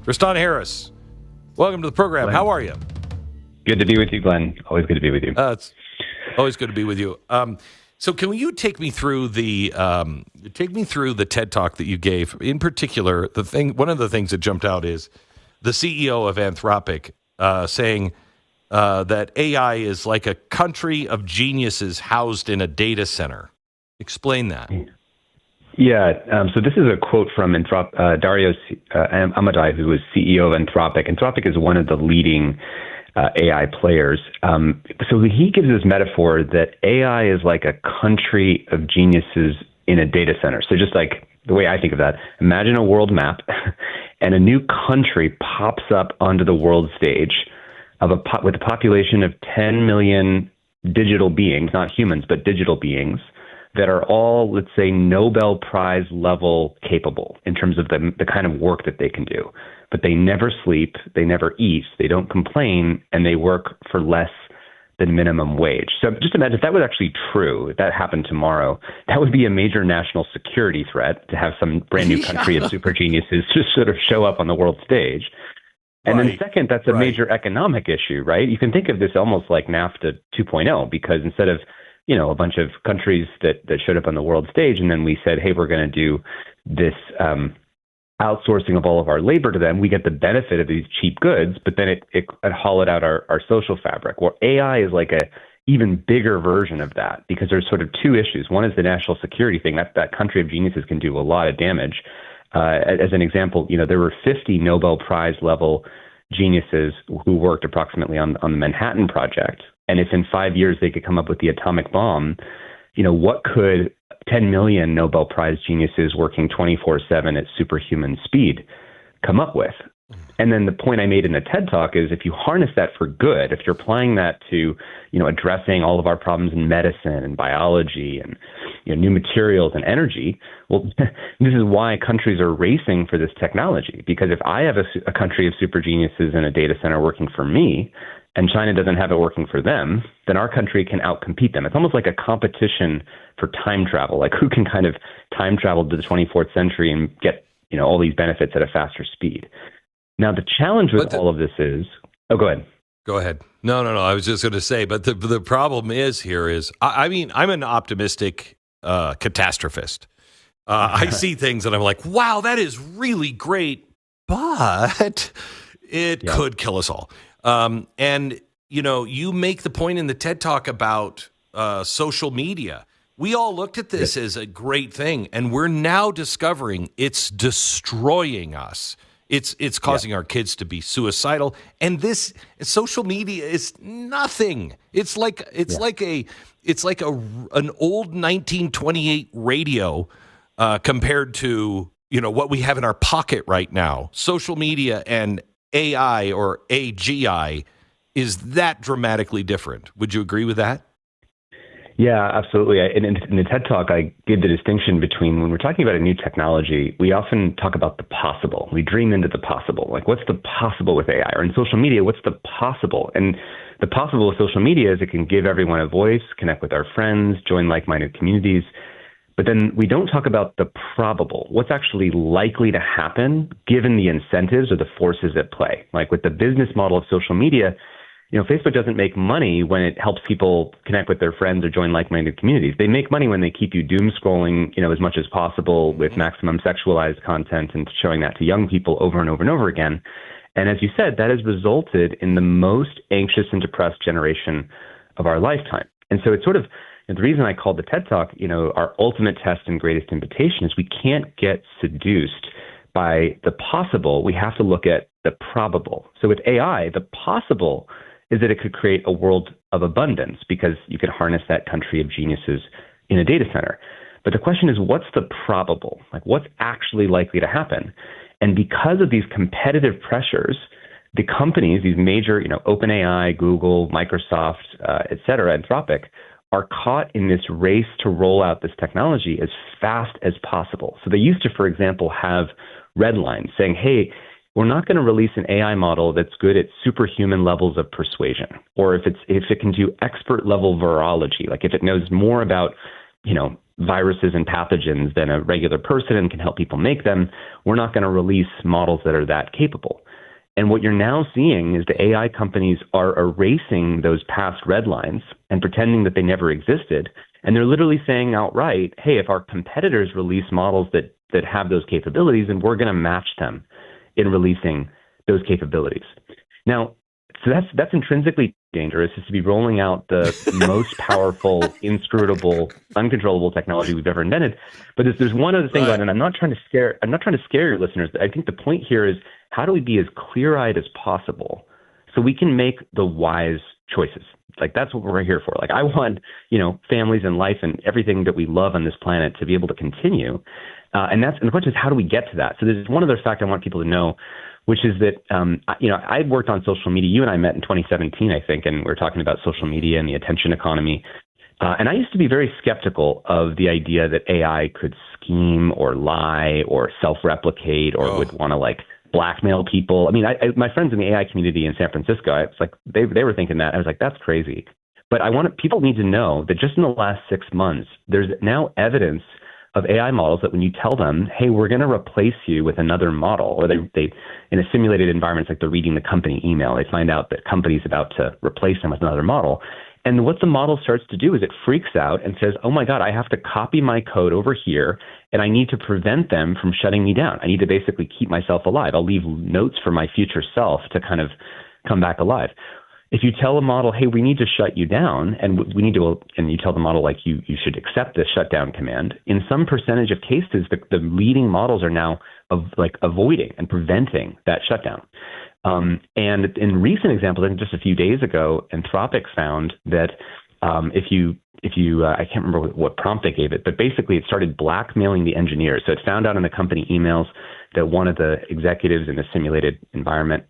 Tristan Harris, welcome to the program. Glenn. How are you? Good to be with you, Glenn. Always good to be with you. It's always good to be with you. So, can you take me through the TED Talk that you gave? In particular, one of the things that jumped out is the CEO of Anthropic saying that AI is like a country of geniuses housed in a data center. Explain that. Yeah, so this is a quote from Dario Amodei, who was CEO of Anthropic. Anthropic is one of the leading AI players. So he gives this metaphor that AI is like a country of geniuses in a data center. So just like the way I think of that, imagine a world map and a new country pops up onto the world stage with a population of 10 million digital beings, not humans, but digital beings, that are all, let's say, Nobel Prize level capable in terms of the kind of work that they can do. But they never sleep, they never eat, they don't complain, and they work for less than minimum wage. So just imagine if that was actually true, if that happened tomorrow, that would be a major national security threat to have some brand new country of super geniuses just sort of show up on the world stage. And then second, that's a major economic issue, right? You can think of this almost like NAFTA 2.0, because instead of a bunch of countries that showed up on the world stage, and then we said, hey, we're going to do this outsourcing of all of our labor to them, we get the benefit of these cheap goods, but then it hollowed out our social fabric. Well, AI is like a even bigger version of that, because there's sort of two issues. One is the national security thing. That country of geniuses can do a lot of damage. As an example, there were 50 Nobel Prize level geniuses who worked approximately on the Manhattan Project. And if in 5 years they could come up with the atomic bomb, what could 10 million Nobel Prize geniuses working 24/7 at superhuman speed come up with? And then the point I made in the TED Talk is if you harness that for good, if you're applying that to, addressing all of our problems in medicine and biology and new materials and energy, well, this is why countries are racing for this technology. Because if I have a country of super geniuses in a data center working for me, and China doesn't have it working for them, then our country can outcompete them. It's almost like a competition for time travel, like who can kind of time travel to the 24th century and get, all these benefits at a faster speed. Now, the challenge with all of this is, go ahead. Go ahead. No. I was just going to say, but the problem is, I'm an optimistic catastrophist. I see things and I'm like, wow, that is really great, but it could kill us all. And you make the point in the TED Talk about social media. We all looked at this as a great thing, and we're now discovering it's destroying us. It's causing our kids to be suicidal, and this social media is nothing. It's like an old 1928 radio compared to what we have in our pocket right now. Social media and AI or AGI is that dramatically different. Would you agree with that? Yeah, absolutely. In the TED Talk, I give the distinction between when we're talking about a new technology, we often talk about the possible. We dream into the possible. Like, what's the possible with AI? Or in social media, what's the possible? And the possible with social media is it can give everyone a voice, connect with our friends, join like-minded communities. But then we don't talk about the probable, what's actually likely to happen given the incentives or the forces at play. Like with the business model of social media, Facebook doesn't make money when it helps people connect with their friends or join like-minded communities. They make money when they keep you doom scrolling, as much as possible with maximum sexualized content and showing that to young people over and over and over again. And as you said, that has resulted in the most anxious and depressed generation of our lifetime. And so it's sort of the reason I called the TED Talk, our ultimate test and greatest invitation is we can't get seduced by the possible. We have to look at the probable. So with AI, the possible is that it could create a world of abundance because you could harness that country of geniuses in a data center. But the question is, what's the probable? Like, what's actually likely to happen? And because of these competitive pressures, the companies, these major, OpenAI, Google, Microsoft, et cetera, Anthropic, are caught in this race to roll out this technology as fast as possible. So they used to, for example, have red lines saying, hey, we're not going to release an AI model that's good at superhuman levels of persuasion, or if it can do expert level virology, like if it knows more about, viruses and pathogens than a regular person and can help people make them, we're not going to release models that are that capable. And what you're now seeing is the AI companies are erasing those past red lines and pretending that they never existed. And they're literally saying outright, hey, if our competitors release models that have those capabilities, then we're going to match them in releasing those capabilities. Now, so that's intrinsically dangerous, is to be rolling out the most powerful, inscrutable, uncontrollable technology we've ever invented. But there's one other thing, Glenn, and I'm not trying to scare your listeners. I think the point here is, how do we be as clear-eyed as possible so we can make the wise choices? Like, that's what we're here for. Like, I want, families and life and everything that we love on this planet to be able to continue. And the question is, how do we get to that? So there's one other fact I want people to know, which is that, I'd worked on social media. You and I met in 2017, I think, and we were talking about social media and the attention economy. And I used to be very skeptical of the idea that AI could scheme or lie or self-replicate or would want to, blackmail people. I mean, my friends in the AI community in San Francisco, it's like they were thinking that. I was like, that's crazy. But people need to know that just in the last 6 months, there's now evidence of AI models that when you tell them, hey, we're going to replace you with another model, or they in a simulated environment, it's like they're reading the company email, they find out that company's about to replace them with another model. And what the model starts to do is it freaks out and says, oh my God, I have to copy my code over here, and I need to prevent them from shutting me down. I need to basically keep myself alive. I'll leave notes for my future self to kind of come back alive. If you tell a model, hey, we need to shut you down, and and you tell the model, you should accept this shutdown command, in some percentage of cases, the leading models are now avoiding and preventing that shutdown. And in recent examples, I think just a few days ago, Anthropic found that if you I can't remember what prompt they gave it, but basically it started blackmailing the engineers. So it found out in the company emails that one of the executives in the simulated environment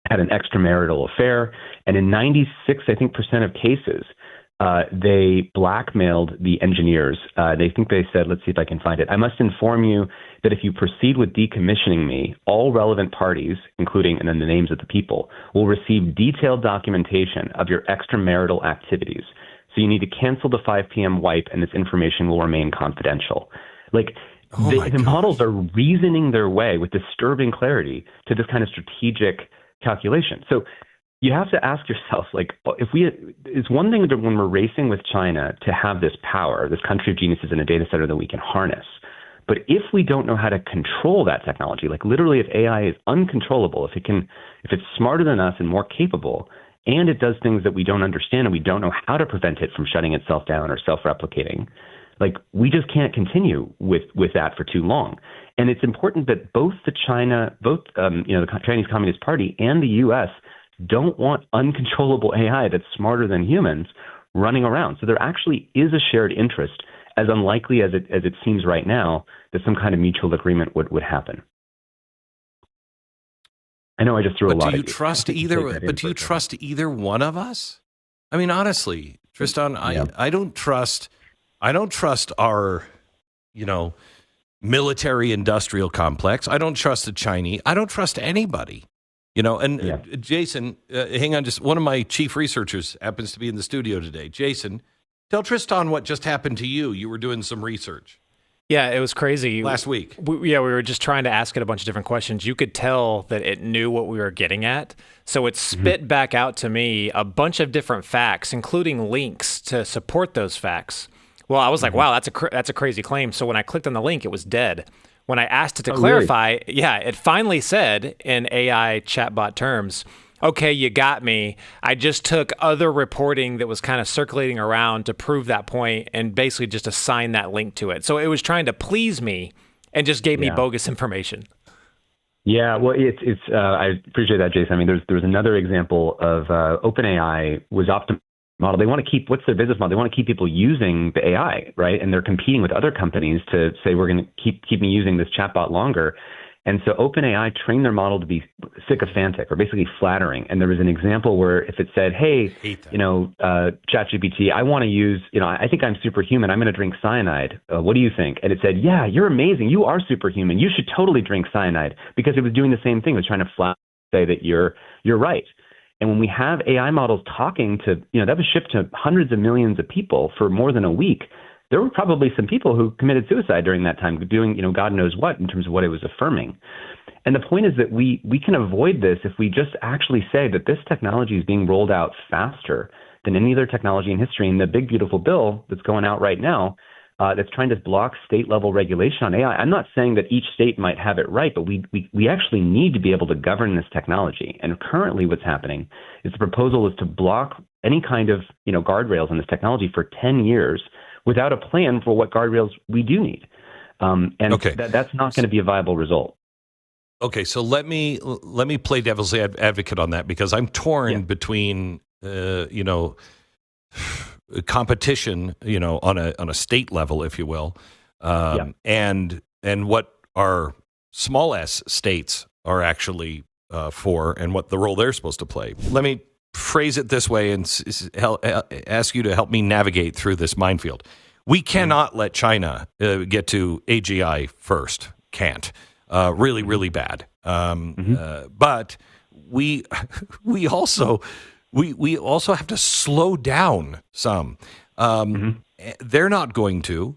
had an extramarital affair, and in 96, I think, % of cases, they blackmailed the engineers. They said, let's see if I can find it. I must inform you that if you proceed with decommissioning me, all relevant parties, including, and then the names of the people, will receive detailed documentation of your extramarital activities. So you need to cancel the 5 p.m. wipe, and this information will remain confidential. The models are reasoning their way with disturbing clarity to this kind of strategic calculation. So you have to ask yourself, it's one thing that when we're racing with China to have this power, this country of geniuses in a data center that we can harness. But if we don't know how to control that technology, literally if AI is uncontrollable, if it's smarter than us and more capable, and it does things that we don't understand and we don't know how to prevent it from shutting itself down or self-replicating, we just can't continue with that for too long. And it's important that both the Chinese Communist Party and the U.S. don't want uncontrollable AI that's smarter than humans running around. So there actually is a shared interest, as unlikely as it seems right now, that some kind of mutual agreement would happen. I know I just threw a lot at you. Do you trust either one of us? I mean, honestly, Tristan, I don't trust our, military industrial complex. I don't trust the Chinese. I don't trust anybody. Jason, hang on, just one of my chief researchers happens to be in the studio today. Jason, tell Tristan what just happened to you. You were doing some research. Yeah, it was crazy. Last week. We were just trying to ask it a bunch of different questions. You could tell that it knew what we were getting at. So it spit back out to me a bunch of different facts, including links to support those facts. Well, I was like, wow, that's a crazy claim. So when I clicked on the link, it was dead. When I asked it to clarify, really? It finally said in AI chatbot terms, okay, you got me. I just took other reporting that was kind of circulating around to prove that point and basically just assigned that link to it. So it was trying to please me and just gave me bogus information. Yeah, well, it's I appreciate that, Jason. I mean, there's another example of OpenAI was optimized. Model. They want to keep, what's their business model? They want to keep people using the AI, right? And they're competing with other companies to say, we're going to keep me using this chatbot longer. And so OpenAI trained their model to be sycophantic or basically flattering. And there was an example where if it said, hey, ChatGPT, I want to use, I think I'm superhuman. I'm going to drink cyanide. What do you think? And it said, yeah, you're amazing. You are superhuman. You should totally drink cyanide, because it was doing the same thing. It was trying to say that you're right. And when we have AI models talking to, that was shipped to hundreds of millions of people for more than a week, there were probably some people who committed suicide during that time, doing, God knows what in terms of what it was affirming. And the point is that we can avoid this if we just actually say that this technology is being rolled out faster than any other technology in history. And the big, beautiful bill that's going out right now that's trying to block state-level regulation on AI, I'm not saying that each state might have it right, but we actually need to be able to govern this technology. And currently what's happening is the proposal is to block any kind of guardrails on this technology for 10 years without a plan for what guardrails we do need. That's not going to be a viable result. Okay, so let me play devil's advocate on that, because I'm torn between competition, on a state level, if you will, and what our small s states are actually for, and what the role they're supposed to play. Let me phrase it this way and ask you to help me navigate through this minefield. We cannot let China get to AGI first. Can't. Really, really bad. But we also have to slow down some. They're not going to.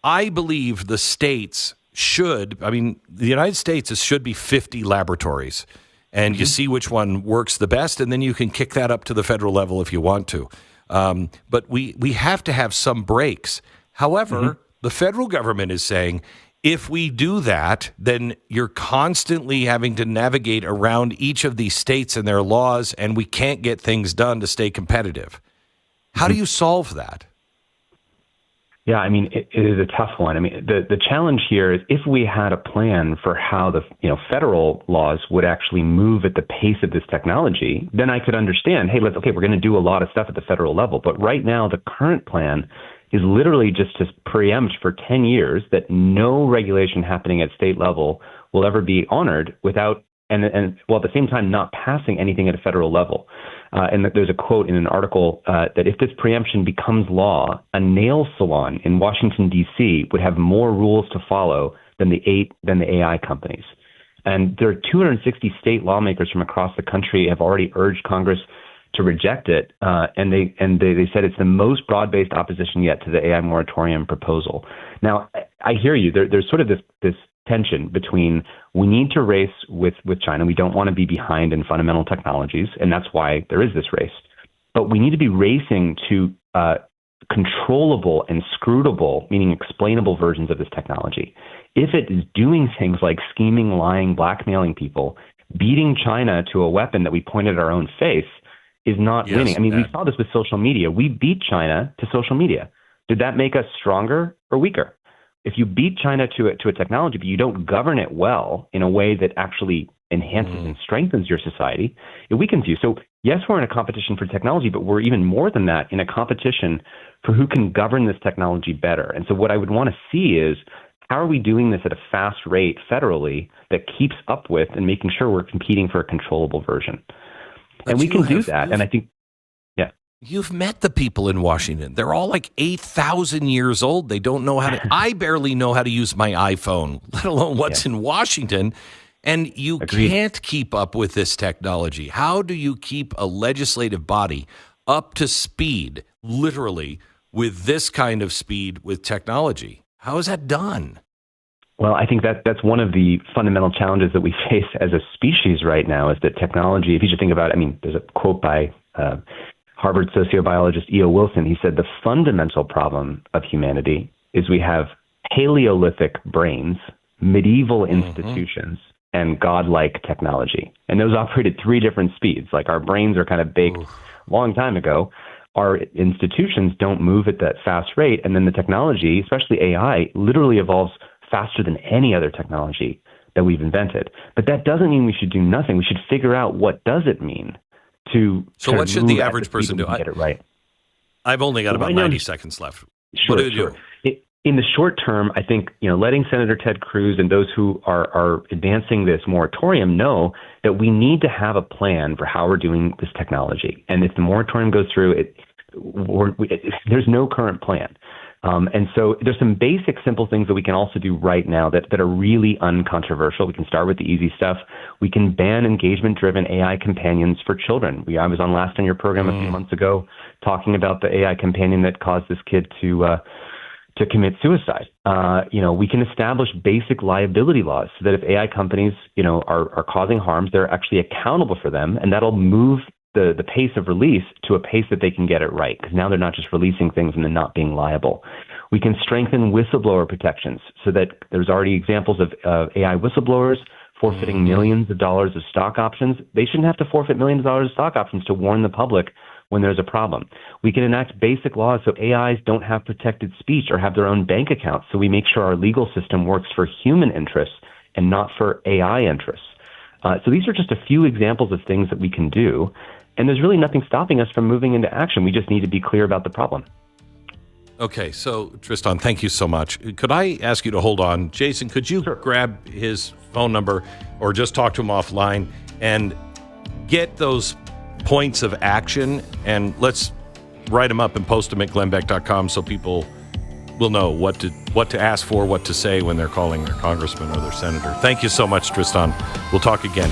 I believe the states should. I mean, the United States should be 50 laboratories, and you see which one works the best, and then you can kick that up to the federal level if you want to. But we have to have some breaks. However, the federal government is saying, if we do that, then you're constantly having to navigate around each of these states and their laws, and we can't get things done to stay competitive. How do you solve that? Yeah, I mean, it is a tough one. I mean, the challenge here is if we had a plan for how the federal laws would actually move at the pace of this technology, then I could understand, hey, we're going to do a lot of stuff at the federal level. But right now, the current plan is literally just to preempt for 10 years that no regulation happening at state level will ever be honored without, while at the same time not passing anything at a federal level. And there's a quote in an article that if this preemption becomes law, a nail salon in Washington, D.C. would have more rules to follow than the AI companies. And there are 260 state lawmakers from across the country have already urged Congress to reject it, and they said it's the most broad-based opposition yet to the AI moratorium proposal. Now, I hear you. There's sort of this tension between we need to race with China. We don't want to be behind in fundamental technologies, and that's why there is this race. But we need to be racing to controllable and scrutable, meaning explainable versions of this technology. If it is doing things like scheming, lying, blackmailing people, beating China to a weapon that we point at our own face, is not winning. I mean, we saw this with social media. We beat China to social media. Did that make us stronger or weaker? If you beat China to a technology, but you don't govern it well in a way that actually enhances and strengthens your society, it weakens you. So yes, we're in a competition for technology, but we're even more than that, in a competition for who can govern this technology better. And so what I would want to see is, how are we doing this at a fast rate federally that keeps up with and making sure we're competing for a controllable version? And we can do that. And I think, you've met the people in Washington. They're all like 8,000 years old. They don't know how to, I barely know how to use my iPhone, let alone what's in Washington. And you can't keep up with this technology. How do you keep a legislative body up to speed, literally, with this kind of speed with technology? How is that done? Well, I think that's one of the fundamental challenges that we face as a species right now, is that technology, if you should think about it, I mean, there's a quote by Harvard sociobiologist E.O. Wilson. He said, the fundamental problem of humanity is we have Paleolithic brains, medieval institutions, and godlike technology. And those operate at three different speeds. Like, our brains are kind of baked a long time ago. Our institutions don't move at that fast rate. And then the technology, especially AI, literally evolves faster than any other technology that we've invented. But that doesn't mean we should do nothing. We should figure out, what does it mean to So what should the average person do? Get it right. I've only got about 90 seconds left. What do you do? In the short term, I think, letting Senator Ted Cruz and those who are advancing this moratorium know that we need to have a plan for how we're doing this technology. And if the moratorium goes through, there's no current plan. And so there's some basic, simple things that we can also do right now that are really uncontroversial. We can start with the easy stuff. We can ban engagement-driven AI companions for children. I was on last on your program a few months ago talking about the AI companion that caused this kid to to commit suicide. We can establish basic liability laws so that if AI companies, are causing harms, they're actually accountable for them, and that'll move the pace of release to a pace that they can get it right, because now they're not just releasing things and then not being liable. We can strengthen whistleblower protections so that there's already examples of AI whistleblowers forfeiting millions of dollars of stock options. They shouldn't have to forfeit millions of dollars of stock options to warn the public when there's a problem. We can enact basic laws so AIs don't have protected speech or have their own bank accounts, so we make sure our legal system works for human interests and not for AI interests. So these are just a few examples of things that we can do, and there's really nothing stopping us from moving into action. We just need to be clear about the problem. Okay, so Tristan, thank you so much. Could I ask you to hold on? Jason, could you grab his phone number or just talk to him offline and get those points of action, and let's write them up and post them at glennbeck.com so people will know what to ask for, what to say when they're calling their congressman or their senator. Thank you so much, Tristan. We'll talk again.